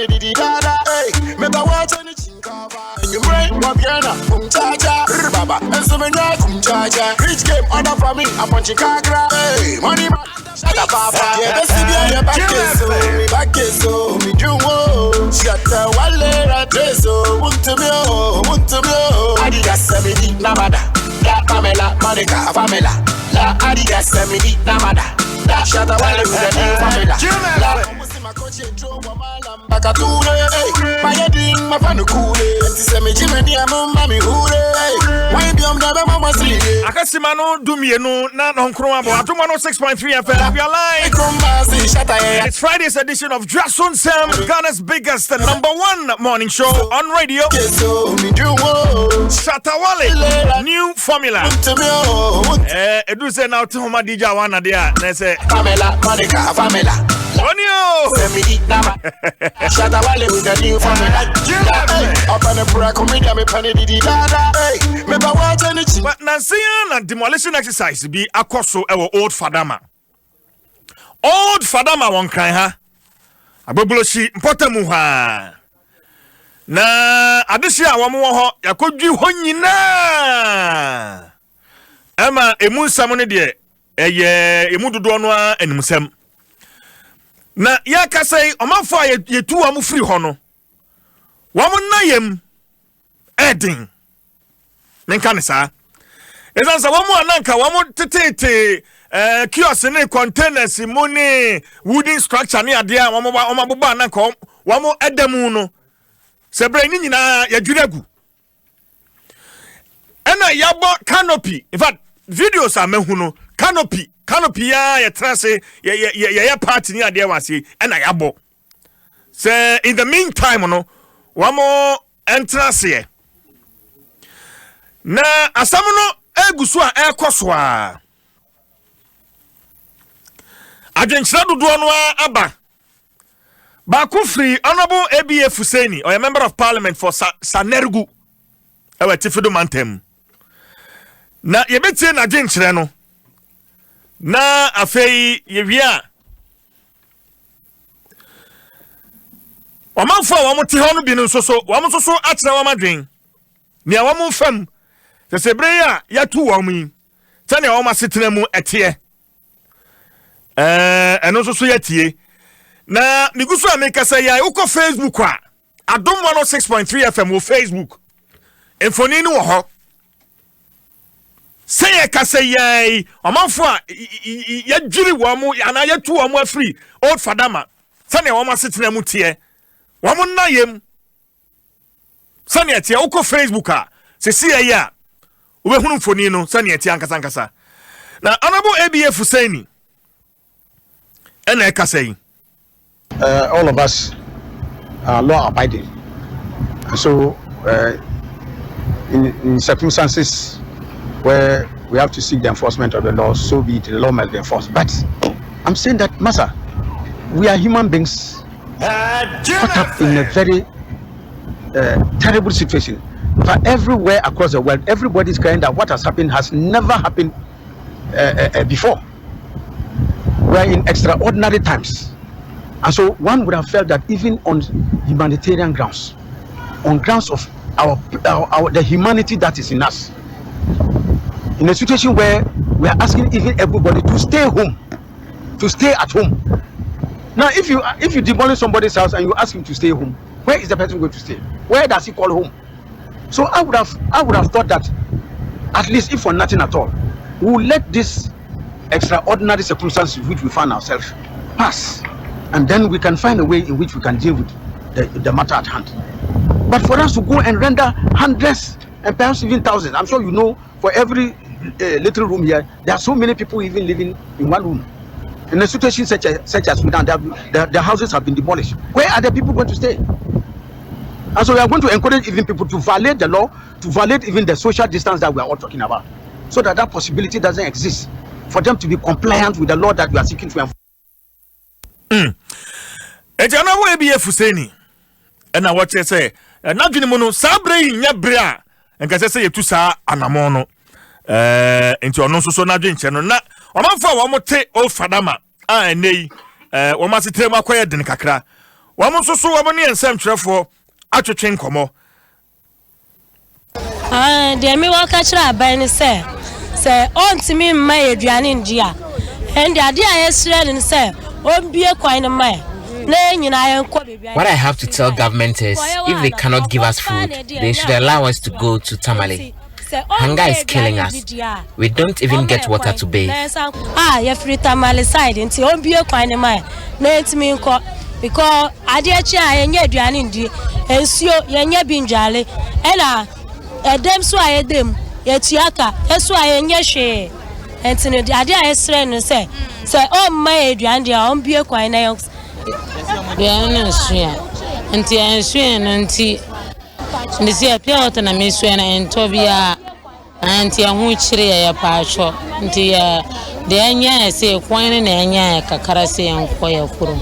penny didi dada. Hey, me ba watch any chinkava. In your brain, wabiana, chacha, baba, and so many chacha. Rich game on up for me, I'm punching kagra. Hey, money man, shut up, papa. Yeah, the CBI, back is so, me do more. Shut the wallet, I dress so, want to be. Adidas, me deep, namada. La Pamela, Monica, Pamela. La Adidas, me deep, namada. La shut the wallet with the new Pamela. La my coach, Joe, Bakature, my heading, my fan cool. Semi Jimmy, Mammy, why be on the Mama City? Akasimano, Dumiano, not on Chroma, Adom 106.3 FM. You're live. It's Friday's edition of Dwaso Nsem, Ghana's biggest and #1 morning show on radio. Shatawale, new formula. Edu say now to Homa DJ Wana dia. Say Pamela, Monica, Pamela. Onio. Shatawale with the new formula. Up on the pura comedy, me penny didi dada. Hey, me ba watch anything. But Nansian and demolition exercise be akoso ewo old Fadama. Old Fadama won cry ha. Aboboloshi mpotemu ha. Na adehia awamo ho yakodwi ho nyina. Ama emu nsam ne de eye emu dodo no a animsam. Na yakasai omafo yetu wa mu free ho no. Wa mu nayem edin. Menka ne sa. Ezansa wa mu ananka wa mu tetete kiosk ne containers money wooden structure ne ade a wa mababa ananka wa mu edemu no. Sebre ni nyina ya dwiragu. Ena yabo canopy. In fact, videos are mehuno canopy ya trase ya party ni ade wase ena yabo. Say in the meantime no wamo entrance ye. Na asamu no egusu a ekoso a. Adwenkyira dodo no aba. Bakufri Honorable ABF Husseini, or a member of parliament for Sanergu. Ewe tifido mantem. Na yebeti na adwenkyira no. Na afei yewia. Wamanfo wa mo te ho no bi no soso, wa mo soso akyerɛ wa madwen. Nia wa mo fam. Sesebre ya yatu wa mo yi. Tane wa ma setena mu ete. Eno soso yatie. Na migusu ameka say ya uko Facebook a Adom 106.3 FM wo Facebook enfoni ni wo ho say ya ka say ya omanfo a ya dwiri wo mo ana ya tu wo mo afri old Fadama sane wo ma setena mu tie wo mo nayem sane tie uko Facebook a se si ya wo be hunu mfoni no sane tie ankasa na Honorable ABF Husseini ena ka say all of us are law abiding, and so in circumstances where we have to seek the enforcement of the law, so be it, the law must be enforced. But I'm saying that, Massa, we are human beings caught up in a very terrible situation. But everywhere across the world, everybody is crying that what has happened has never happened before. We are in extraordinary times. And so one would have felt that even on humanitarian grounds, on grounds of the humanity that is in us, in a situation where we are asking even everybody to stay home, to stay at home. Now, if you demolish somebody's house and you ask him to stay home, where is the person going to stay? Where does he call home? So I would have thought that at least if for nothing at all, we will let this extraordinary circumstances in which we find ourselves pass. And then we can find a way in which we can deal with the matter at hand. But for us to go and render hundreds and perhaps even thousands, I'm sure you know, for every little room here, there are so many people even living in one room. In a situation such as Sudan, the houses have been demolished. Where are the people going to stay? And so we are going to encourage even people to violate the law, to violate even the social distance that we are all talking about, so that possibility doesn't exist for them to be compliant with the law that we are seeking to enforce. Ejana we be Husseini na what you say na dwene mu no sabre nya bre a enka say yetu sa anamo no enti ono so na dwenche no na omanfo a wo mote old Fadama a enei wo ma setrem akoye den kakra Wamo so so wamo ne ensem twerefo atwetwe nkomo. De me waka kira aban ni se ontimi mma eduane ndia. And the idea is ready say ombie kwan ne mai. What I have to tell government is, if they cannot give us food, they should allow us to go to Tamale. Hunger is killing us. We don't even get water to bathe. You free Tamale side until ombie kwan ne mai. Na entimi nko because adechi ayenye aduane ndi ensuo yenye binjale ena edem so ayedem yetuaka esu ayenye hwe entini de ade ayesre no se o ma aduane dia ombie kwan na yon bia na sua enti ansua no enti ndisi apia otana mesua na ento bia anti ahu chire ya paacho enti ya de anya se kwan na anya kakara se enko ya kuro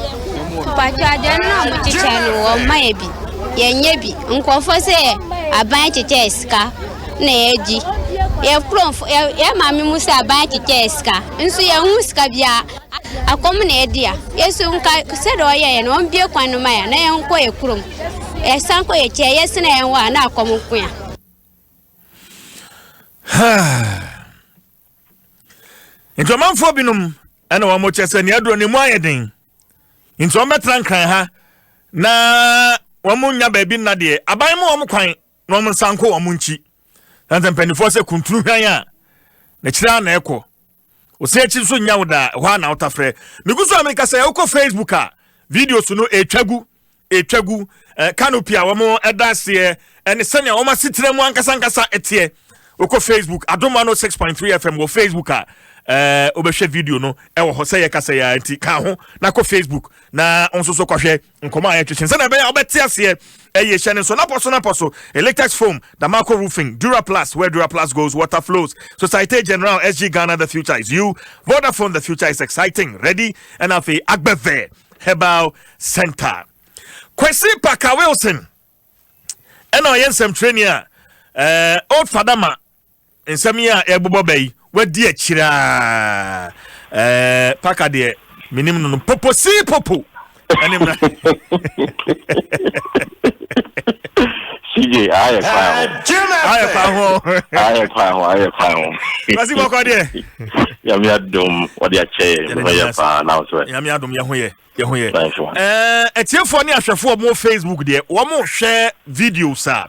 pacho ade na mo chicha no o ma ebi yenye bi nkofo se aban chicha eska na eji ye kronfo ye mami musa aban chicha eska nso ye hu ska bia akom na edia yesu nka se do ye no mbie kwan no ma ya na ye nko ye krom sanko ye che ye se na ye wa na akom nko ya Intomanfo binum ana wa mo chese ne aduro ne mu ayeden. Into metran kan ha na wa mo nya ba bi na de aban mo wo kwan na wo sanko wo mo nchi. Tantan penifo se kunturu hwan a na kira na ekọ. O se echi so nya wo da hwa na utafre. Miguso America se ukọ Facebook a videos no etwagu canopy a wo mo edase ene sene wo ma sitere mu ankasa etie. Ukọ Facebook Adom 106.3 FM wo Facebook a obehwe video no ewo ho sey kasa ya anti ka ho na ko Facebook na onso so kwahwe nkoma ya twetwen se na be ya obeti ase eye hye so na poso Electex foam Damaco roofing Dura Plus where Dura Plus goes water flows Societe General SG Ghana the future is you Vodafone the future is exciting ready and afi Agbeve Herbal Center Kwesi Paka Wilson eno yensem trainer old fadama ensem ya ebobo bay wadi akira paka de minim no popo anim na CJ aye kwa ho Basi boko de ya mi adom wadi ache me ya pa na so ya mi adom ye ho ye etiefo ni ahwefo mo Facebook de wo mo hwe videos a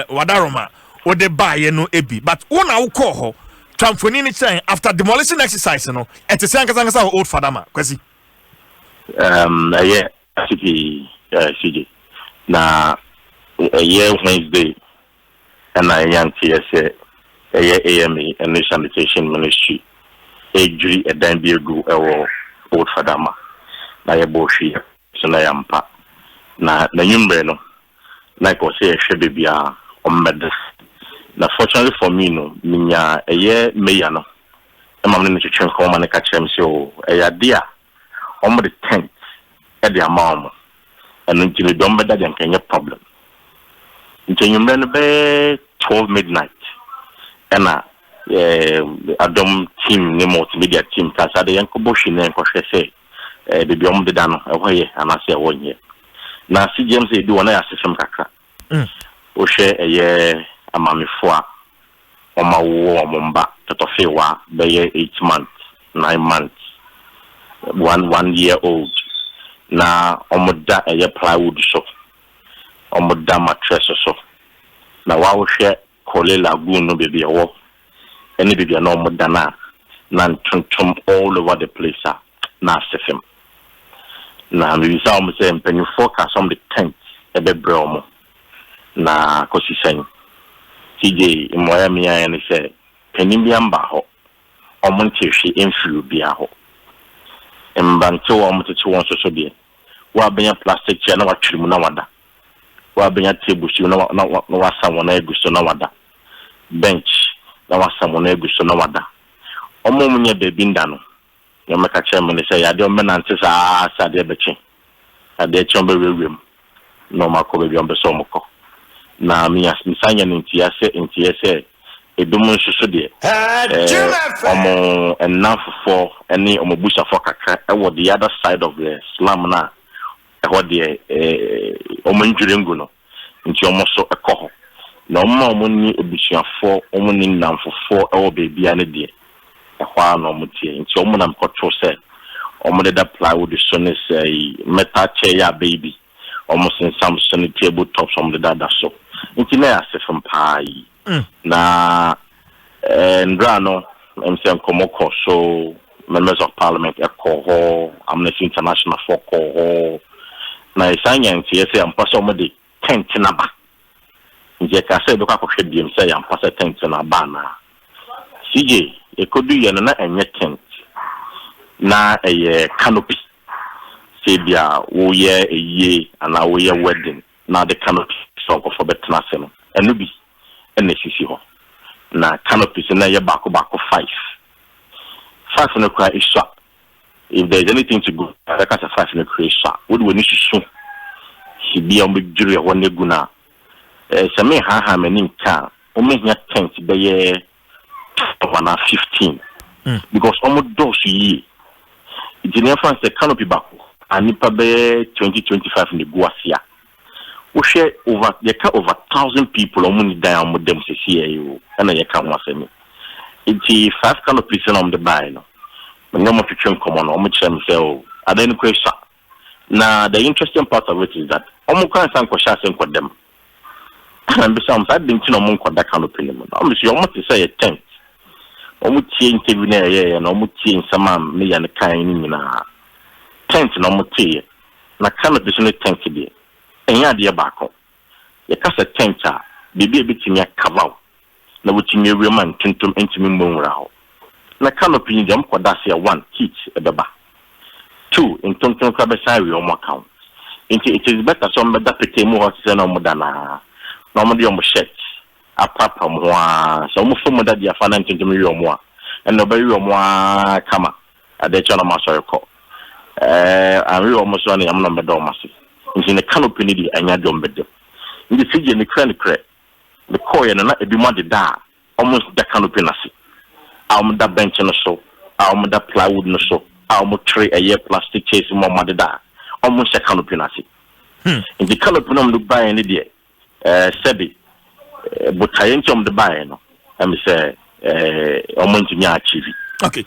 wadaroma o de baye no ebi but wona wo call ho tramfoni ni chain after demolition exercise no et se ankasa old fadama kwasi yeah actually CJ na Wednesday and I am TSA AME and Sanitation Ministry jury a dan bi egu old fadama na ye boshi so na yampa na nyumbe no like I say hwe bia on medicine. Na fortunately for me no minya meya no emam ne twetwe nkoma ne ka kyerem se o dia on the 10th e dia maam eno ntimi dom beda de nkenye problem ntenyumre no be 12 midnight ena Adom team ne multimedia team ka sa de yanko boshi ne nko hwe se bebi om de da no ehwe anase wonye na si James e di wona ya sesem kakra o hwe amamifua omawo omomba totofewa be 8 months 9 months 1 year old na omoda plywood so omoda mattress so na wawo hwe kole lagoon no baby wo ene baby na omoda na tuntum all over the place na sefem na we saw me say penny forecast on the 10th ebebre omo na kosisen TJ moya miya ne se penimbi amba ho omonte hwe emfiri bia ho embanto omote won so de wa benya plastic chair na watwirimu na wada wa benya table si na wasa wona eguso na wada bench na wasa wona eguso na wada omomunye bebi nda no ya meka chairman ne se ya de omenante sa de bechi ade chombe wewem no makobe bi ombe so moko na miya misanya ntiase edumun susu de omo enough for any omo busa for kakra e wo the other side of the slum na ɛhɔ deɛ ɔmo ndwirengu no nti ɔmo so ɛkɔ hɔ na ɔmo ni obusuafo ɔmo ni namfofo ɛwɔ beebi a ne deɛ ɛhɔ a na ɔmo tie nti ɔmo nam kɔtɔ sɛ ɔmo de da plywood so ne sɛ metal chair ya baby ɔmo sensam so ne table tops ɔmo de da so nti na yɛ asefem paa yi na ndra no MCM Komoko so members of parliament ekoho Amnesty International for koho na isanya nti yese ampasa omode tent na ba nje ka se be kwa kohwe biem se ya ampasa tent na ba na CJ ekodu ye na enye tent na eye canopy se bia wo ye eye ana wo ye wedding na the canopy so ko for betna se no enu bi ene sisi ho na canopy na ye bako 5 no cry is shot. If there's anything to go, I got a 5 no cry shot. What we need to soon? He be on big jury one guna. Some ha meaning can only here 10 to the year 15 because almost those ye. It's in France the canopy back and nipa be 2025 in the Guasia. We share over 1,000 people only down with them to see you and I can't want me. It's 5 canopies on the buy no. No more to come on, almost themselves. I didn't question. Now, the interesting part of it is that almost can't question for them. And besides, I've been to no more that canopy. Almost you almost say a tent. Almost change TV and almost change some me and the kind in a tent no more tea. Na canopy in a tent today. And ya dear back home. You cast a tent, baby a bit in your cover. Na wuti me woman tuntum entimi mbonra na canopy jam kwadasia 1 heat ebeba 2 in tuntum ka be sai we omo account it is better so mbeda pete mu hot say na omoda na omoda omo shirt apapa mo a so mo fo moda dia fa na tuntum we omo a en no ba we omo a kama ade cha na ma so rekọ an we omo so na yam na mbeda omo se nti ne canopy ni di anya dom bedem ndi sije ni kra the coin and a demand da almost the canopy nasi. Da bench no so, da plywood no so, tray a year plastic case more mother da almost a canopy nasi. In the canopy no buy any day, Sebi, but I ain't the buy no. And say, almost in your TV. Okay,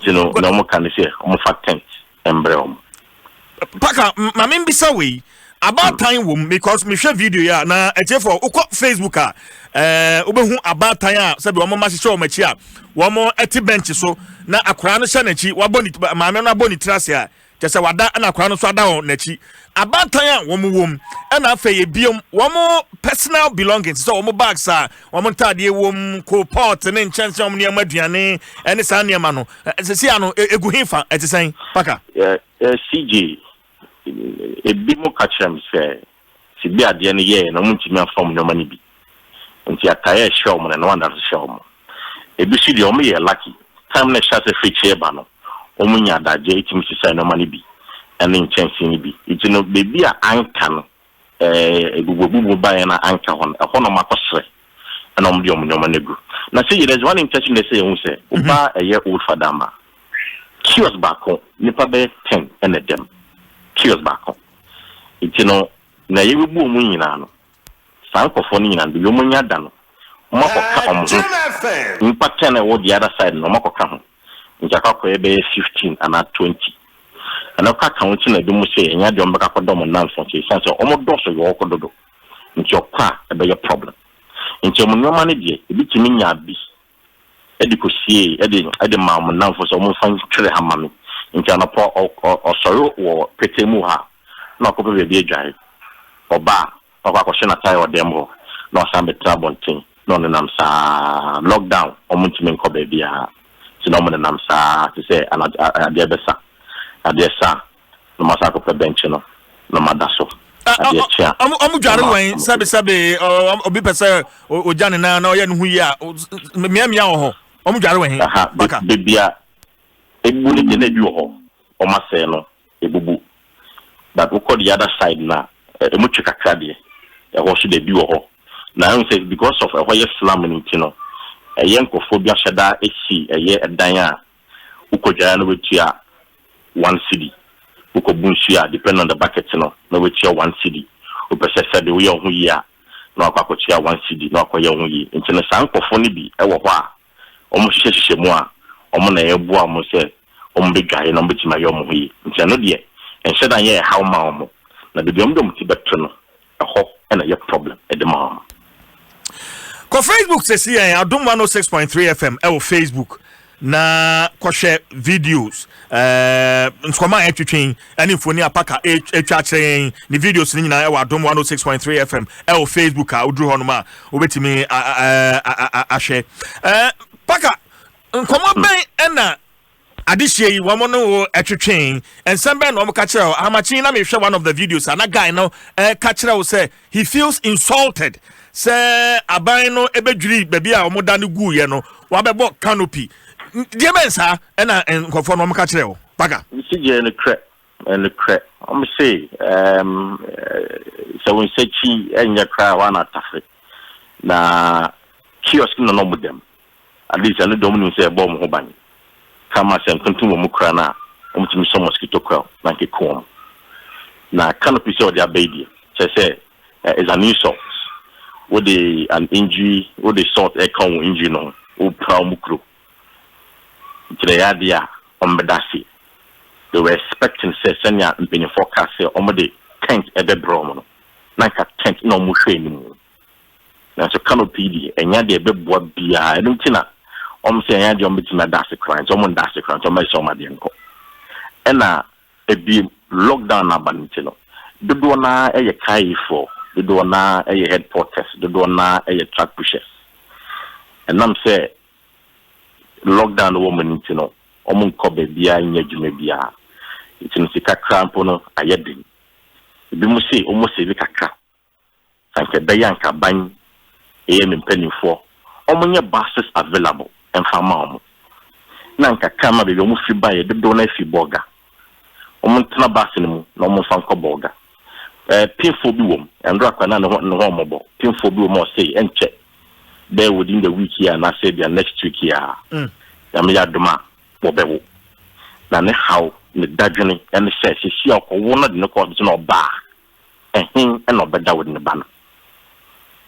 you know, no more can say, almost fat tent and brown. Paka, my main bisawi. About time wom because me share video ya na for uko Facebook obehu about time sabi omo ma hye omo chi a womo eti bench so na akora no hye na chi waboni maame no aboni trase a kyese wada na akora no so ada on na chi about time womo wom na afeye biom womo personal belongings so womo bags a womo ntade wom ko pot ne nchanse womo ne amaduane ene sa ne ma no sesi ano egu hinfa etisen paka CJ a bit more catch them say, si be at the end of the year, no one to me from no money be. And see a tire showman and one that's a showman. A be see the only lucky time they shot a free chair banner. Omunya that J. Timothy say no money be, and then chancing be. It's no baby a anchor, a boo buy an anchor on a honor and on the money go. Now, see, there's one intention they say, Uba a year old for Dama. Kiosk back home, Nipa Bay 10 and a dem. Kiosk back home. It's no, na you will boom in an Sanko for Nina, the Yomunya Dano. Mako come in pattern or the other side, no Mako come. In Jacko 15 and at 20. And I'll counting a domo say, and Yadom Bacadom and nonsense, sense of almost dorsal you walk do. Into your car about your problem. Into your money, a bit in your beast. Edicosi, Eddie Mam, now for some fine trade hammer. In Janapa or sorrow or Petemuha, not probably be a drive. Or bar, or Wakoshanata or demo, no some trouble thing, no namsa lockdown, or Muntiman Kobe Bia, Sinomon namsa to say, and at the Bessa, at the Sa, no Masako Prevention, no Madaso. Amujaru, Sabi, or Bipasa, or Janina, no Yan Huya, Miamiao, Amujaru, Baka, Bibia. A bullet in a duo or Marcelo, a bubu. But we call the other side now, a muchika crabby, a horse de duo. Now, say because of a way slamming, a yankophobia shada, a sea, a year at Diana, who could join with ya 1 city. uko bunsia depend on the bucket no na we chia 1 cedi opese said we ho yi a na akwa chia 1 cedi na akwa ye ho yi nti na sankofo ni bi e wo ho a omo hyehyehye mu a omo na ye bua mo se omo be gwae na omo tima ye omo ho yi nti no de enhye dan ye how ma omo na de biom dom ti beto no ho na ye problem e de ma ko Facebook se si Adom 106.3 FM e Facebook na kwhwe videos nkoma etwetwen ani foni apaka etwa kyerɛ ni videos ni nyina e Adom 106.3 FM e Facebook a odru hono ma obetimi ahwe paka nkoma ben na adihye yi womo no etwetwen ensembe na omka kyerɛ amachi na mehwɛ one of the videos and a guy no ka kyerɛ wo say he feels insulted say aban no ebedwiri baby a omoda no gu ye no wabɛbɔ canopy die bensa na nkofo no omka kyerɛ wo paka sije ne crack I'm say so when say chi enya kra wa na tafe na kiosk no mo dem at least anu dom no say bom ho ban kama sem kuntum mo kra na omtimi so mosquito kra na ke kom na canopy so dia baby say is an insult with an injury with the sort e kan injury no o pra mo kro Triadia on Bedasi. They were expecting Senya and being forecast on the tent at the Bromono. Nanka tent no mushe anymore. Now, so canopy and Yadia Bebwa Bia, I don't know. Saying Yadia on between my dasty crimes, someone dasty crimes, on my summer dinko. And now, it be lockdown abanitino. The Dona a kai for, the Dona a head porters, the Dona a track pushers. And I'm say, lockdown the woman you know omun ko be bia nya dwuma bia it's no sika crampo no ayedin bi mu se omo se bi kakra sanke be yanka ban em mpanifo omunye buses available and fama omo na nka kama be omo fi ba ye do na fi boga omo tena bus ni mu na omo fan ko boga pinfo bi wom and rakwana no omo bo pinfo bi wom say enche there within the week here and I said the next week here. Yamia Duma, Bobewo. Now, how the Dajani and the says, she or one of the courts no bar, and him and not better with the banner.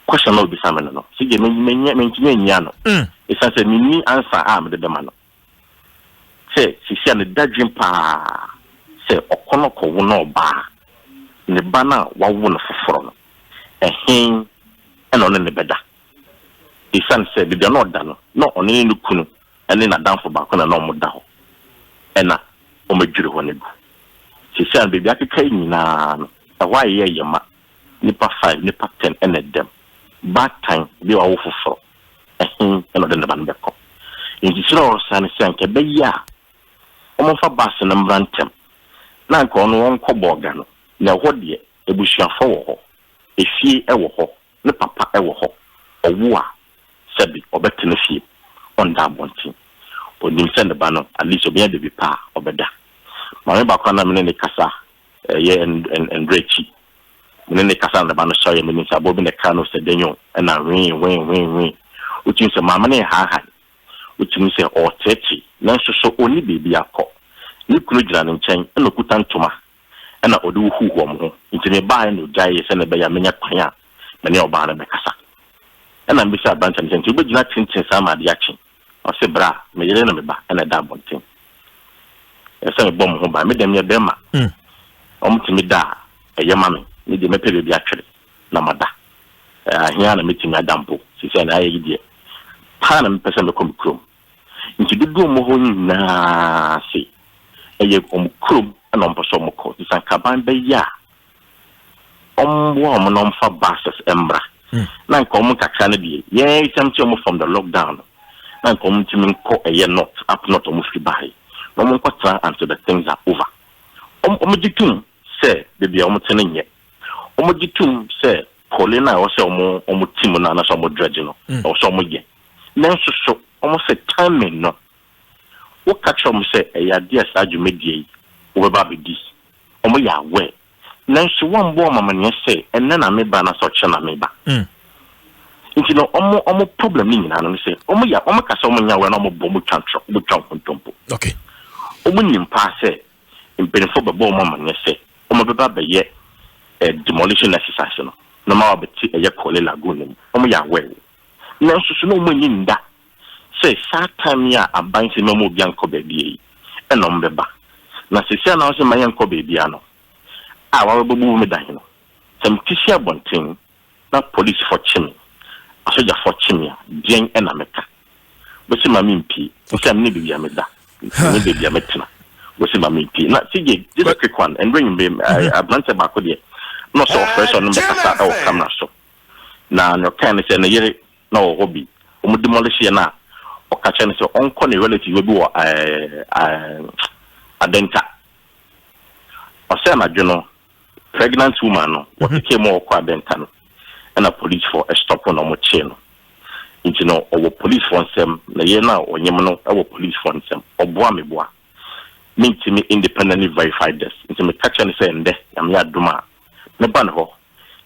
Question will be summoned. She gave me Yano. It's as a mini answer arm the demano. Say, she said the Dajin pa, say, Okonoko no bar, in the banner, one woman for front, and him and on the better. The son said, they are not done, not on any kunu, and then a down for back on a normal down. And now, on my jury one. She said, baby, I could tell you now, why ye, ma, nipper 5, nipper 10, and at them. Bad time, they are awful for, and him and the band back up. In the slow son, sank a bay ya. Almost for bass and brantem. Now, on one coborgano. Now, what dear, a bush for a fee ever ho, no papa ever ho, or war. Sabi obetene fie on da bonti onim send ba no at least obi ade bi pa obeda ma me ba kwa na me ne kasa ye and rechi me ne kasa na ba no so ye me nsa bo bi ne ka no se denyo na win utin se mama ne ha utin se o tete na so oni bebi akọ ni kunu gira ne nchen na okuta ntoma na ode hu ho mo nti ne ba no jai se ne be ya menya kwan a me ne oba na be kasa and I'm beside Bantam, you would not think some of the action. I say, bra, me na me ba, and a double thing. I say, bomb home by me, them your bema. To me da, a yammy, need the mepe be actually. Namada. Here I'm meeting my dampo. She said, I idiot. Panam person become crum. Into the room, na see. A ye crum and on Posomoko, it's a caban by ya. Woman on for basses embra. Nan come Canada, yeah, some from the lockdown. Nan come to me call a year not up not almost by. No more try until the things are over. Omojitum say, baby, Omotening yet. Omojitum say, Paulina or so more Omotimona or some dredging or some yet. Then so almost a time no. What catch on say a dear side you made ye over Baby this. Omo ya way. Nancy one bomb man say, and then I may ban a such an ameba. You know, almost problem in and say, oh, yeah, almost someone when I'm a bomb can't with jump on tumble. Okay. Omunim pass say, mpenfo bebo mama nyese omo beba beye demolition exercise no no ma obeti eye Kole Lagoon omo ya we na nsusu no mo nyinda say time ya abanse memo bi anko baby e no mbeba na sisi na so mayan ko baby ano a wa bebu me dan no some tisia bonten na police for chimi asoja for chimi gen e na meka bosi mami mpi bosi amne bibi ameda ni bibi ametina bosi mami mpi na sige just a quick one and bring me abante ba ko de no so fresh on me kasa o camera so na no kind say na yere na o hobby o mu demolish na o ka che ne so onko ne relative bi wo adenta o say na dwono pregnant woman no what came more kwa adenta no and a police for a stop on mo che no nti no o police for nsem na ye na onyem no o police for nsem oboa meboa minti me independently verified this nti me catch and say nde am ya duma me ban ho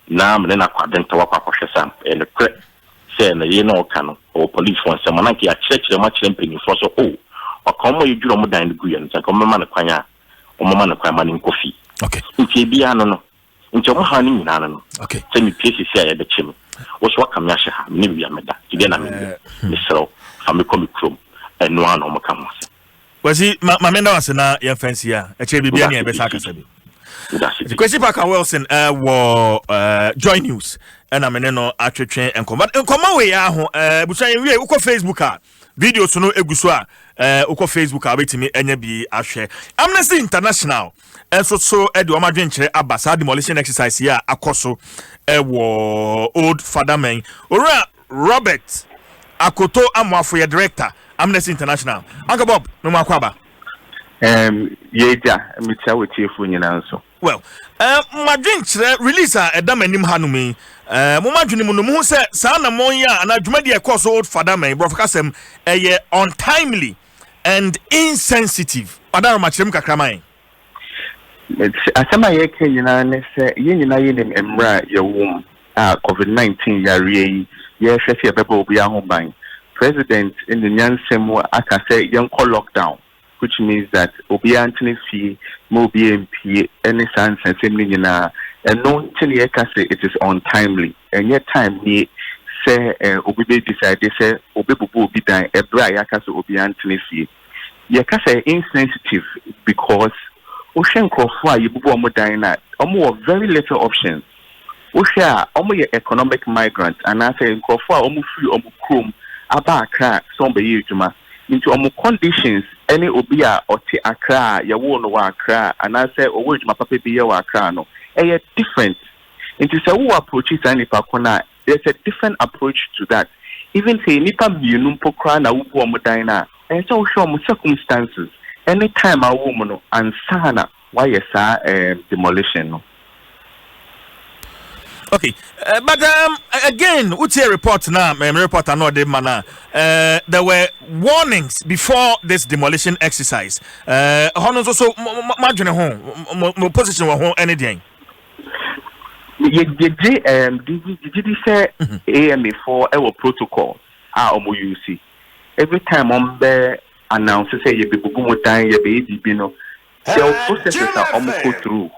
na me na kwa adenta wa kwa hwesam e ne kre say na ye na o ka no o police for nsem na ki a chire ma chire mpani for so o ka mo yiduro mo dan gu ye nti ka mo ma na kwanya o mo ma na kwa ma ni kofi okay nti bia no nti mo ha ni nyina no okay say me pieces here ya de chim wo so ka me ahye ha me bia me da ti de na me me sero fa me komi krom eno ano mo ka mo wasi ma menda wase na ya fancy ya eche bibia ne ebesa akasa bi Kwesi Parker Wilson wo Joy News na me no atwetwe enkoma we ya ho busan wie uko Facebook a videos no eguso a uko Facebook a betimi enya bi ahwe Amnesty International so e de o madwenkyere abasa demolition exercise ya akoso wo Old Fatherman ora Robert Akoto Amwafo ye director Amnesty International Uncle Bob no makwaba yeja mitia wetiefu nyina nso well madwenkyere release a edamanim hanumi mo madwene mu no mu se sa na mon ya na dwumadi e course Old Fatherman bro fakasem eye untimely and insensitive adaro machrem kakraman asema yake nyina ne se ye nyina ye nem emra ye wom a COVID-19 yare ye hwese bebo obi ahoban president in the nyansem aka say yen call lockdown which means that obi antene fee mo bi mp any sense nyina and no tini e ka say it is untimely and yet time ni say obi be decide say obi bubu obi dan ebra ya ka say obi antene fee ye ka say insensitive because Ocean Crawford, you bubu omo dan na omo very little options. Osha omo ye economic migrants and I say Crawford omo free omo chrome aba Accra some be yejuma into omo conditions any obia oti Accra ya wo no wa Accra and I say owo ejuma papa bi ye wa Accra no e different into say who approach it and ipakona there's a different approach to that even say nipa mienu pokra na bubu omo dan na and so show omo circumstances anytime a woman and sana why yes demolition no. Okay, but again, what's your report now? My report I know the manner. There were warnings before this demolition exercise. Honors also imagine home position or home anything. Did you say AMA for our protocol? You see every time on there. Announce say you be bubu dan you be no the processes are almost go through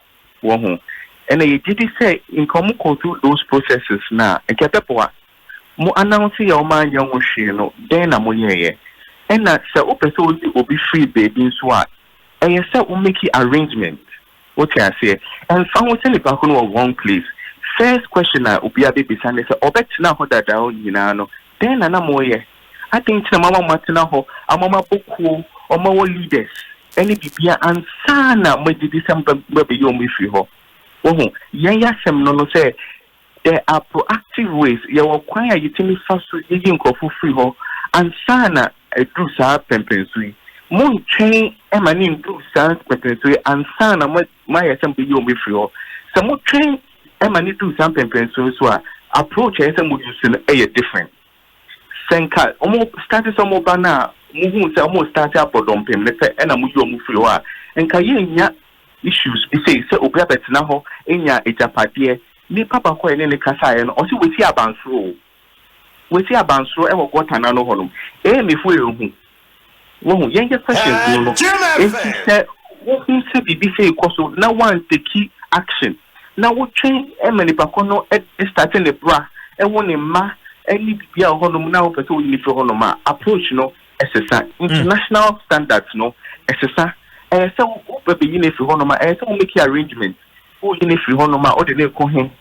and you did say in come go through those processes now and kepepoa mo announce your man young no then na mo ye and na say open so obi free baby so a and say we make arrangement what I say and found tell back on one place first question na obi baby say obet na ho dada nyina no then na mo ye I think mama matena ho amama boku omawo leaders any bibia ansana mo didi samba be yom free ho wo yen yasem no say there are proactive ways you require yitimi faso yin nkofo free ho ansana do sa pempensui mo train e mani do sa pempensui ansana ma yasem be yom free ho so mo train e mani do sa pempensui so approach yasem mo use no different senka omo start some bana muhu say omo start abodom pem ne say na mu yomu free wa enka yenya issues bi say obi abetina ho enya ejapade ni papa ko ene ne kasa ye no o si weti abansoro e wo gota na no ho no me fu ehu wo hu yenye questions no enti say what you say BBC so now one take key action. Now we train many pakono starting the bra and one in ma any be a honor now person we need for honor approach no SSA international standards no SSA so baby you need for honor so make arrangement who you need for honor or the name call him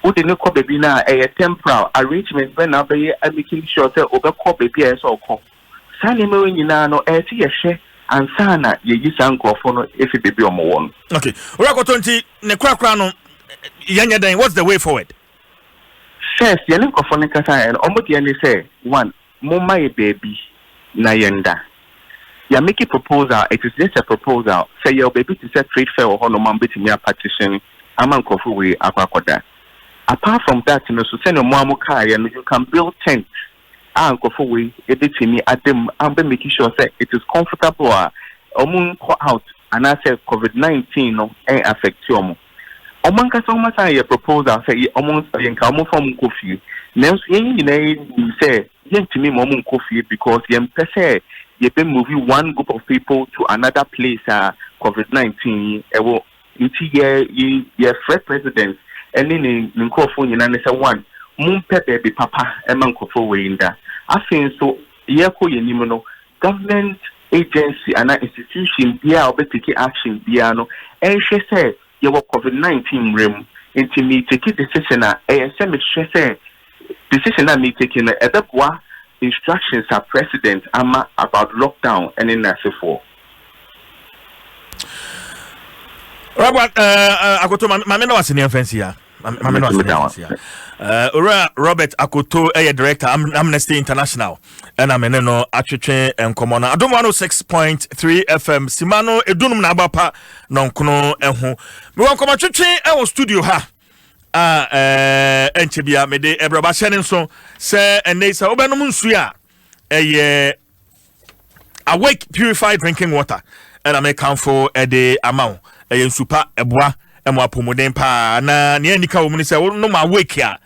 who the name call baby now a temporal arrangement when now be making sure that over call baby as all call Sani me when you know see a share and sana ye use uncle for if it be on one. Okay, Rakotonti ne krakra no yanya dan what's the way forward? First, you know for ne kasa and almost you say one mama ye baby na yenda. You make a proposal, it is just a proposal. Say your baby to set trade fair or no man bit me a partition aman kofu we akwakoda. Apart from that, you know, so send your mom car and you can build tents. Go for we me Adom I'm making sure that it is comfortable call out and I say COVID-19 no affect you omanka so much a proposal say almost yen ka mo from coffee now you say yen to me mom coffee because yen say you be movie one group of people to another place COVID-19 e wo nti ye first president and in nkofo nyina ne say one mumpe baby papa e man kofo we inda afin so yeko yenim no government agency and institution bia obetake action bia no ehwe say ye wo COVID-19 rem nti me take decision say me say decision me taking ebekwa instructions are president ama about lockdown and in for Robert akoto mame na waseni offense ya mame na waseni offense ya Robert Akoto director Amnesty International and amene no atwetwe enkomo na Adom 106.3 FM Simano edunum na abapa no nkono eho me won koma twetwe e studio ha enchebia me de ebraba hye nso se enesa obenum nsu a awake purified drinking water and I come for the amount super eboa emo apomoden pa na ne anika wo mu se no ma awake a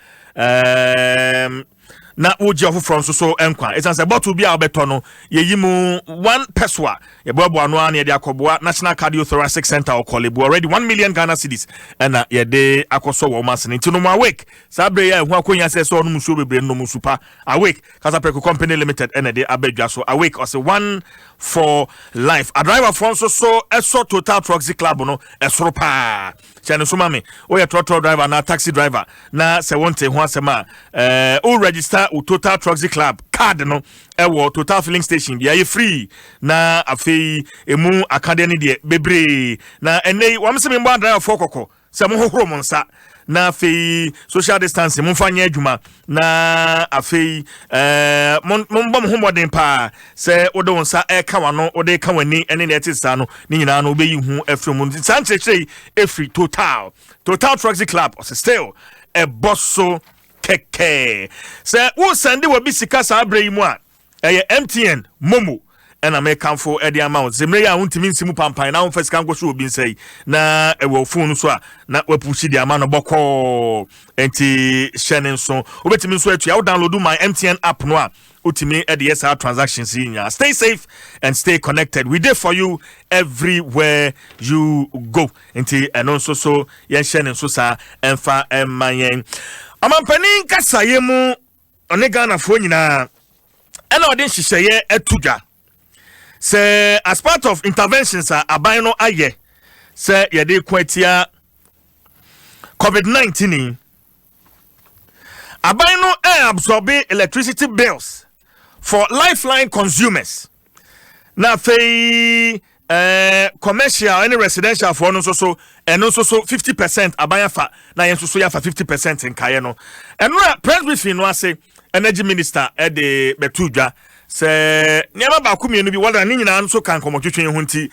na woji of from so enkwa it say bottle bia obeto no yeyimu one peswa ye bobo anu an ye de akoboa National Cardiothoracic Center or Kolebo already 1 million Ghana cedis na ye de akoso wo mass ni no awake sabre ya hu akonya se so no musuo bebre no musupa awake kasa preko company limited na de abedwa so awake or say one for life a driver from so eso Total Trucks Club no esoro pa chane so mame o ye trotro driver na taxi driver na se wonte hu asema o register o Total Trucks Club card no ewo Total Filling Station bia ye free na afei emu akade ne de bebre na enei wamse me mbo driver for kokko se mo hohoro mo nsa na afei social distance mo fanya adwuma na afei mo mbom homoden pa se wode wonsa e ka wano wode ka wani ene ne etisa no ni nyina no obeyi hu afri mo sanchechei efri Total Trucks Club or still e bosso keke se wo sende wo bisika sa abraimu a MTN Momo and I make come for Eddie amount. Zemreya untimi nsimu pampan na unfes kan gosho obi nsai na ewo phone so a na we push the amount boko enti shene so obetimi nso atu ya download my MTN app no a utimi EDSR transactions in. Stay safe and stay connected. We there for you everywhere you go. Enti eno so yen shene so sa emfa emmayen amampanin kasayemu onegana fo nyina ena odin hihye etudwa. Say as part of interventions aban no aye say ye dey kwatia COVID-19 aban no absorbing electricity bills for lifeline consumers na fei commercial and residential for no so 50% aban fa na yen so ya fa 50% in kaye no enra press briefing no ase energy minister e de betudwa se nyama ba kumienu bi wala ni nyina nso kan komotwetwe hu nti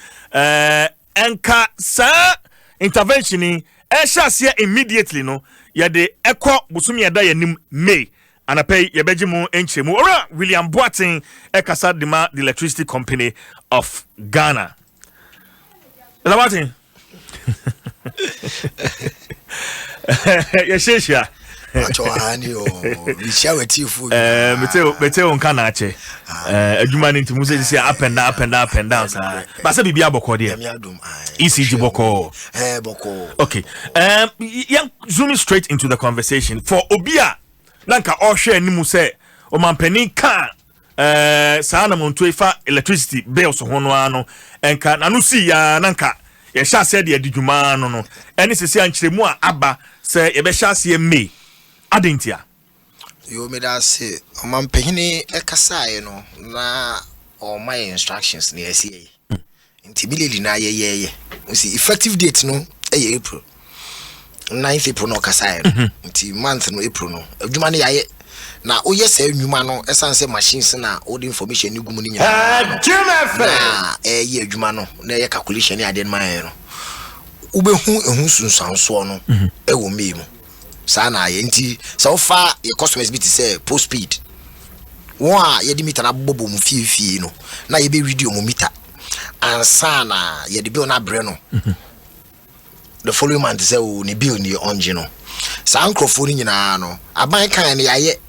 enka sa intervention ni ehyasia immediately no ye de ekọ busumi eda yanim May anapay ye begimu enchemu ora William Boatin ekasa dema the electricity company of Ghana Lawatin ye shesha Mete on kanache. Adwuma ni ntimu say up and down sa. Ba say bibia boko de. ECG boko. Boko. Okay. Young zooming straight into the conversation for Obia. Nanka all share nimu say o mampani kan sana monto ifa electricity bills ho no ano enka nanu si ya nanka ye sha said ye didwuma no ene sisi ankyeremu a aba say ye be sha se me adentia yo me da say o mampani ekasa no na all my instructions na yesi nti bileli na ye see effective date no April 9th April no kasa nti month no April no adwuma ne yaye na oye say nwuma no esanse machines na all the information ni gumu ni nyina na ye adwuma no na ye calculation ni ade man no ubehu ehun sunsanso no ewo memu sa na ye nti so far ye customers bit say post speed wa ye di meter na bobo mu fie no na ye be video mu meter ansa na ye di bill na bre no the following month say o ni bill ni onje no sa microphone nyina no aban kan ne yaye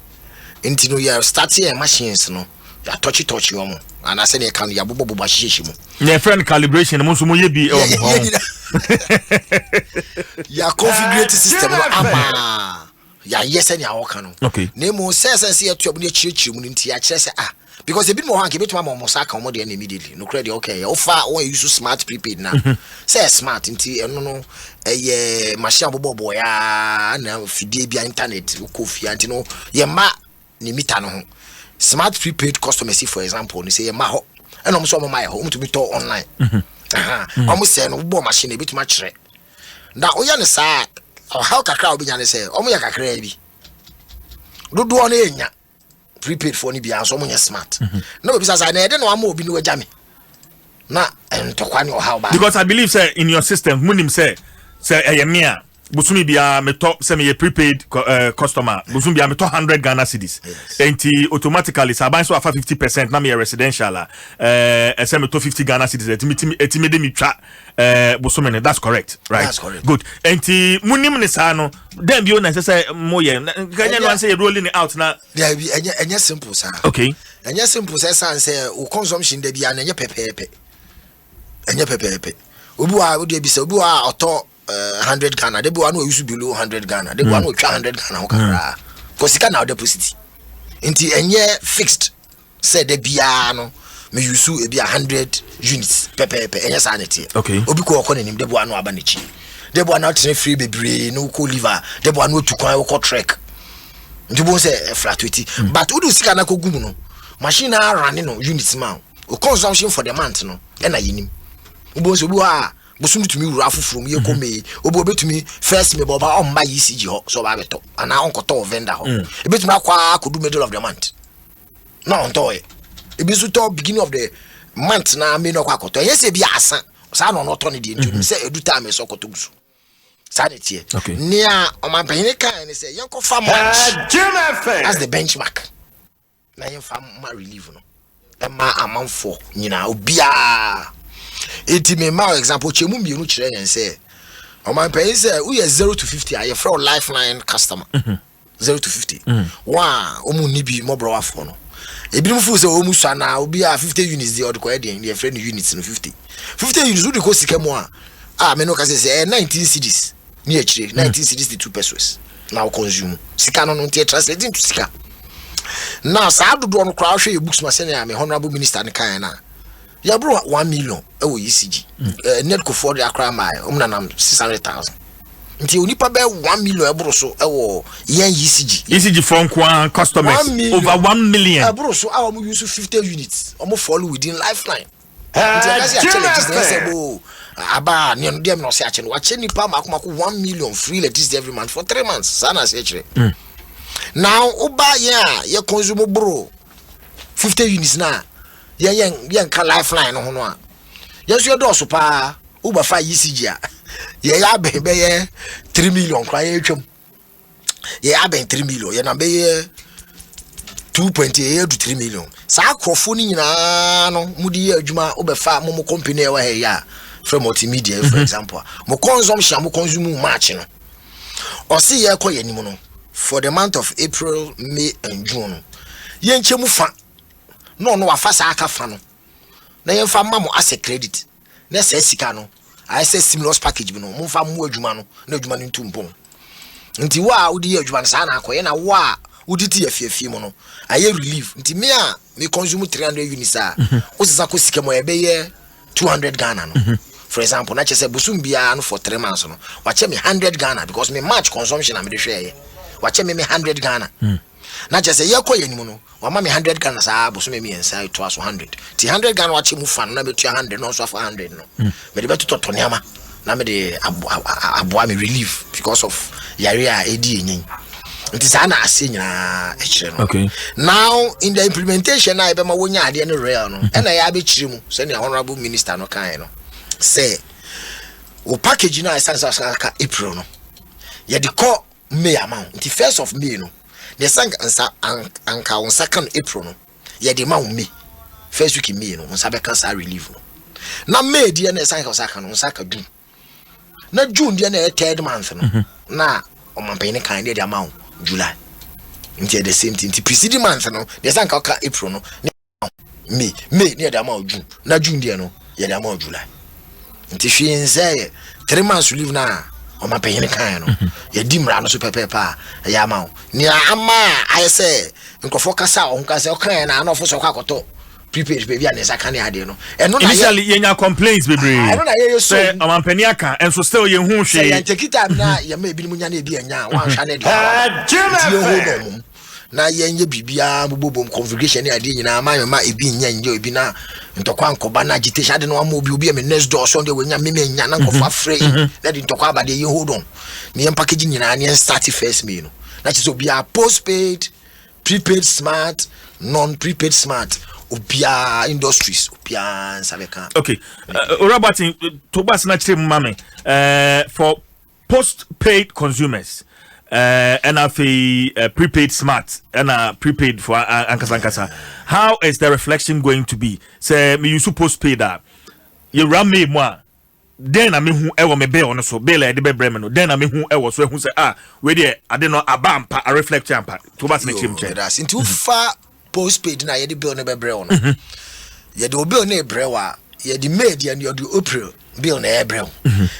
nti no ya start here machines no ya touch omo and I say ne kan ya bobo hyehyɛ mu ne friend calibration mo so mo ye bi e wo ho ya configure system no ama ya yes any awoka no okay na mo sense ya tuob ne kyerɛkyerɛ mu nti ya kyerɛ sɛ because ebi mo han ke betuma mo saka mo de na immediately no credit okay ya ofa won use smart prepaid na say smart nti eno no machine bobo ya na fidie bia internet ko fia nti no ye ma ni meter no ho smart prepaid customers for example ni say ye ma ho eno mo so mo ma ye ho mo to be to online omo say no bo machine e betuma kyerɛ na oya ne saa how kakra obi nya ne say omo ya kakra bi dodo na enya prepaid for ni bia so mo nya smart na obi say na e de no ama obi no wagya me na entokwa ne how ba because I believe say in your system munim say eyemia busumi bia meto say me prepaid customer busumi bia meto 100 Ghana cedis enti automatically saban so afa 50% na me residential say meto 50 Ghana cedis etimi de mi twa busumi ne that's correct right that's correct good enti munim ne sa no dem bi o na say moye kanya no say rolling out na there be enya simple sa okay enya simple say o consumption de bia na enya pepepe obi wa de bi say obi wa oto 100 Ghana de bo no use below 100 Ghana de bo no twa 100 Ghana ho kakra ko sika na deposit enti enye fixed say de bia no me use e bia 100 units pepepe enye sa nete okay obi ko okọ nanim de bo no aba na chi de bo na tene free bebre no ko liver de bo no tukwan ko trek nti bo say flatwity but udu sika na ko gum no machine na run no units ma o consumption for the month no e na yinim bo so bi wa busum tumi wura afufuru ye kome obo betumi first me boba on buy ECG ho so ba beto ana on koto vendor ho e betumi akwa akodu middle of the month na on to e bi so to beginning of the month na me no kwa koto yes e bi asa sa no no to ne de ntu say edu time so koto gusu sa de tie nia o man panyine kan ne say yanko fa match as the benchmark na yen fa ma relief no e ma amanfo nyina obia eti me ma example chemu mienu kire yen say o man pay say we 0 to 50 aye for lifeline customer 0 to 50 wa o mu ni bi mo bro afo no ebi mu fu say o mu swa na obi a 50 units dey odko e dey friend units no 50 units we dey ko sika mo a me no ka say 19 cedis ni akire 19 cedis the 2 pesos now consume sika no no translate into sika now sa dodo no kra hwe e books ma say na me honorable minister ne kan na ya bro 1 million ewo ECG net ko for the akra mai omnanam 600,000 nti onipa be 1 million ebro so ewo yen ECG from kwa customers over 1 million ebro so our use 50 units omo follow within lifeline nti kasi challenges dey say bo aba ne no dem no say ache no wa che nipa makomako 1 million free electricity every month for 3 months sana say chere now oba ye consume bro 50 units na yen ka lifeline no ho no a yeso ye do so pa uba fa ECG a ye ya be 3 million kwa ye twem ye ya be 3 million ye na be 2.8 to 3 million sa akrofo ni nyina no mudi ye adwuma uba fa mo company e wa he ya from multimedia for example mo consumption mo consume match no o si ye ko ye nim no for the month of April, May, and June. Yen chemufa no wafasa aka fa no. Na yen fa mamo as a credit. Na say sika no. I say stimulus package bi no. Mo fa mo adwuma no, na adwuma no ntumpon. Nti wa udi adwuma no sa na akoye na wa udi ti afiefi mo no. Aye relief. Nti me a me consume 300 units a. O sisa ko sika mo e be ye 200 Ghana no. For example, na chese busum bia no for 3 months no. Wache me 100 Ghana because me match consumption am de hwe ye. Wache me 100 Ghana. Na chese ye ko ye nimu no. Wa ma me 100 Ghana sa busum me ensa it was 100. Ti 100 Ghana wache mu fan na me 100 no so for 100 no. Me de beto to niama. Na me de aboa me relief because of yare a edi enyin. It is an okay. Now in the implementation na ebe ma wonya ade no real no. E na ya be chiri mu say the honorable minister no kan no. Say o package na esansa ka April no. Ye de call May amount. The 1st of May no. The sang anka on 2nd April no. Ye de ma May. First week in May no. On sabe cancer relief no. Na May dia na esanka osaka no, osaka June. Na June dia na 3rd month no. Na o man pay ni kan dia amount July. Into the same thing. The preceding month no. The sanka ka April no. May near the amount June. Na June dia no. Ye the amount July. Into she say 3 months leave na. O ma pay ni kan no. Ye dimra no so pepepa. Ya amount. Ni ama I say nkofo kasa o nkasa o kan na no fo so kwakoto. Prepaid baby and esa kan ade no. E no na initially yenya complaints bebre. I no na ye so. Say o ma pani aka enso still ye hu hwe. Say yan take time na ye ma ebi munya na ebi anya wan hwa na de. Na yenye bibia bobom configuration ni ade nyina ma ebi nya nje ebi na ntokwa nkoba na agitation ade no ama obi me next door so de wenya me nya na nkofa free na de ntokwa abade ye hold on ni em package nyina ni start first me no na chi so bia postpaid, prepaid smart, non-prepaid smart obia industries obia sabeka. Okay, Robertin to bas na chire mame for postpaid consumers and a prepaid smart and a prepaid for ankasa. How is the reflection going to be? Say me you supposed pay that you ram me moi then I mean who ever me be on so be like the be bremeno then I mean who ever so who say we there I don't know abampa a reflect ampa to bas na chim che that's into far postpaid na ye the bill na be bre on ye the bill na bre wa ye the made and you the April bill na e bre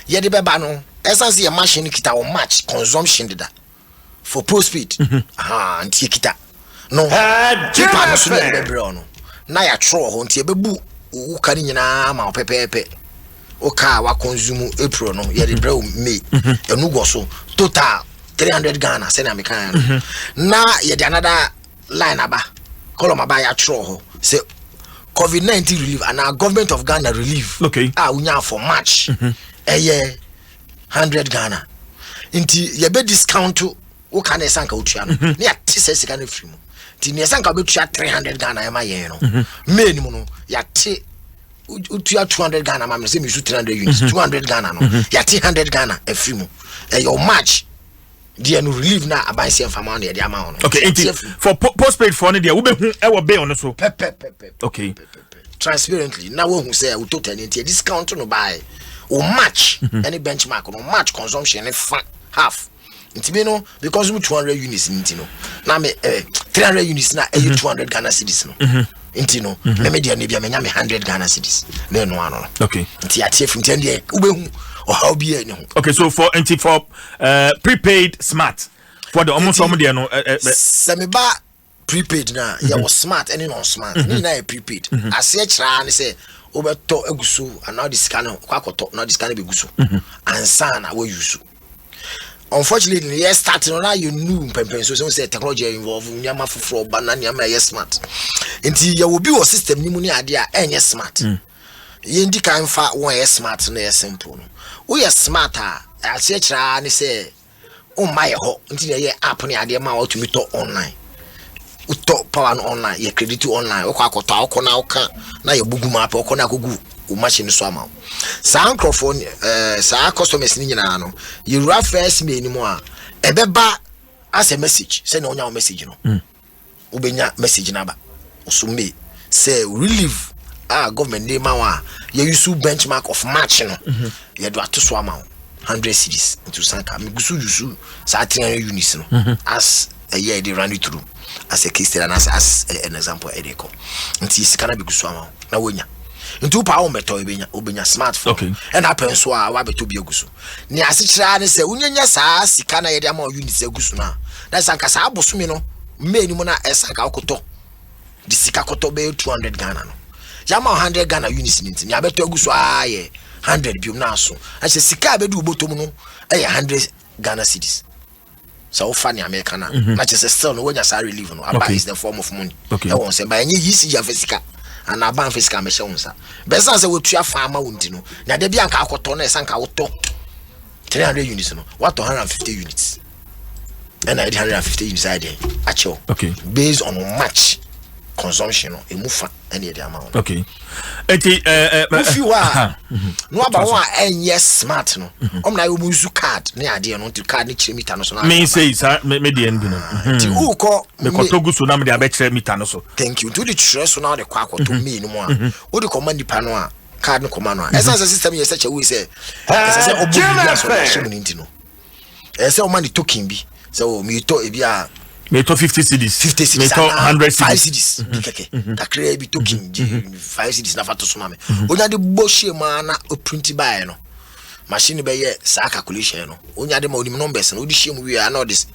ye the be ba no essence your machine kita o match consumption dida for postpaid anti kita no kipa no so na be bre no na ya tro ho nti e bebu wo kan nyina ma pepepe o ka wa consume April no ye the bre May enu go so total 300 Ghana say na me kan na ye the another line aba koloma ba ya tro ho say COVID-19 relief and our government of Ghana relief okay unya for March 100 Ghana inti ye be discount wo kan esanka otua no ne ya tise sika na free mu inti ne esanka be tua 300 Ghana e ma ye no me ni mu no ya te utua 200 Ghana ma me say me su 300 units 200 Ghana no ya te 100 Ghana e free mu your March dia no relief na abansi enfama na dia ma no okay inti for postpaid for ne dia wo be hu e wo be on so okay transparently na wo hu say wo total inti discount no buy o match any benchmark no match consumption half inti be no because we 200 units inti no na me 300 units na 200 Ghana cedis no inti no me dia ne bia me nya me 100 Ghana cedis na no ano okay inti atie from 10 dia wo be hu or how be any. Okay, so for prepaid smart for the almost some there no semiba prepaid na ya was smart any non smart ni na prepaid ase kira ni say obeto egusu and now the scanner kwakoto now the scanner be gusu ansa na we use. Unfortunately yes starting now you knew pempen so say technology involved nyama foforo banana nyama yes smart enti ya will be your system ni mu ni ade a enye smart ye ndi kan fa won yes smart no yes simple no we are smarter as ye kira ni say o my ho nti ye app ni ade ma to meet online uto power no online ye credit online o kwa akota o na oka na ye bugu map o na akogu o machine so ama sa microphone sa customers ni nyina no you first me ni mo a ebeba as a message say na onya message no ubenya message na ba so me say relieve government dey ma wa ye use benchmark of match no ye do atoso ama 100 cities into sanka me gusu jusu sa 300 units no as a year they run it through as a case study and as an example edeko nti sika na be gusu ama na wonya nti pa wo meto obenya smartphone okay and happen so a wa beto bi agusu ni asechira ne se unyenya sa sika na ye de ama units agusu na da sanka sa abosumi no me ni mo na esanka okoto di sika koto be 200 Ghana no jama 100 Ghana units ni nti abeto agusu aye 100 biom na so ache sika be du botom no 100 Ghana cedis so funny American na che still no wonya sa relief no aba is the form of money e won say ba enye yisi ya fisika and aban fisika me shewonsa be san say wotua farmer wonti no na de bia nka akoto na esan ka woto 300 units no what 150 units and I 150 units I there actual okay based on match consumption no emufa any the amount okay eti if you are no about one enye smart no na you use card na ade no to card ni kire meter no so na me say me de end no ti u ko me kotogu so na me de abekire meter no so thank you to the stress so now the kwa to me no mo a o de command nipa no a card no command no a essence system you such a way say say obu bi so shim ni ntino say o man the token bi so me to e bia me to 50 cedis 50 cedis me to 100 cedis keke takre bi token 5 cedis na fato so ma me onya de bohye ma na o print buy no machine be ye sa calculation no onya de ma onim numbers no odi hye mu wi na this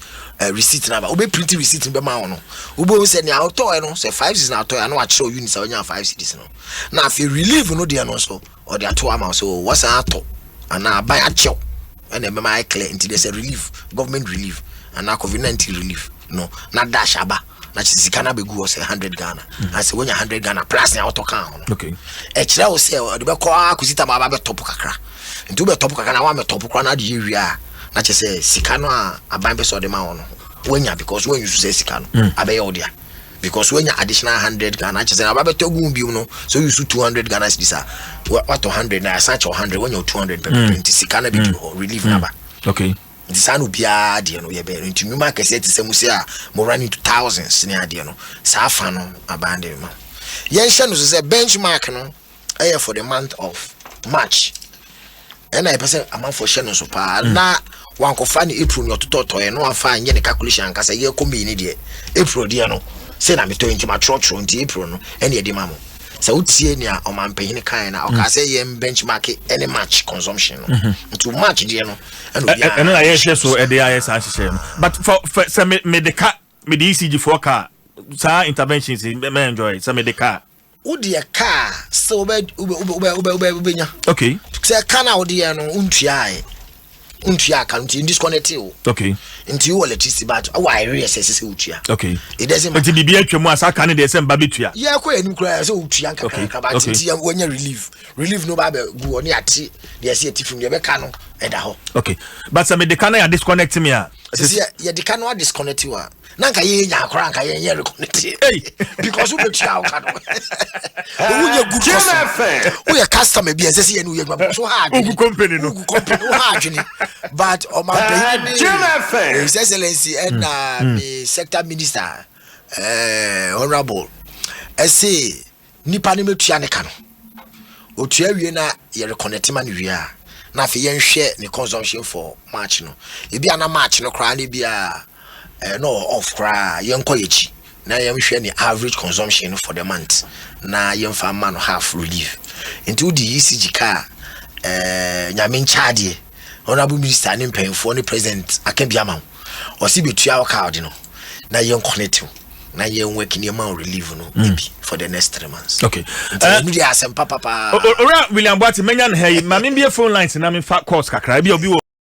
receipt na ba obe print receipt be ma no obo se ni auto no se 5 cedis na auto na wa kire unit onya 5 cedis no na afi relieve no de no so or de ato ama so what's ato ana buy a chew and be my clear into this relief government relief and na COVID-19 relief no na dash aba na chisika na begu was 100 Ghana as when 100 Ghana plus na auto kan okay e kira o se de be ko akusita ma ba be top kakra nti be top kakra na wa me top kra na de yewia na chese sika no a aban be so de ma wono wenya because when you say sika no abe ye odia because when you additional 100 Ghana chese na ba be togun bi no so you use 200 Ghana cedis what 100 na such 100 when you 200 20 sika na be relief number okay the sanu bia de no ye be nti nyuma kese ti se mu se a mo running to thousands ne ade no sa fa no abande ma yen hye no so se benchmark no for the month of March and I person amount for hye no so pa na wan ko fa ni April no tototo no afa anye ne calculation kasa ye ko mi ni de April de no se na me to nti ma tro nti April no ene ye de ma mo so utie ni a o man panyin kan na o ka say ye benchmark any match consumption no to match de no and na ye share so e dey IS ahye but for say me the car me the ECG for car sa interventions me enjoy say me the car wo de car so ube okay say car na wo de no untua kan nti disconnect o okay nti wo electricity but why reassess utua okay it doesn't matter nti bibia atwamu asaka ne de sem ba betua ye ko enim kura so utua nkaka ba nti wonya relief no ba gu oni ate de se atifim de be ka no eda ho okay but some de kana ya disconnect me a ye de kana disconnect wa nanka ye nya akora nka ye reconnect because we tua o ka no wonya good customer we customer bi ese ye no ye gba so hard ugu company no hard ni but o ma pay His Excellency and the sector minister honorable say nipa ne metua ne ka no otua wie na ye reconnect ma ne wie a na fe ye nhwe ne consumption for March no e bia na March no kra ne bia no off kra ye nko yechi na ye nhwe ne average consumption for the month na ye mfa ma no half relief into the ECG car nyame nchaade honorable minister ne mpemfo ne president akabiama o si betua o card no na ye connect na ye work in your relief no maybe for the next 3 months okay no dey asem papa ora William Boati menya na hey ma me be phone lines na me fa calls kakra bi obi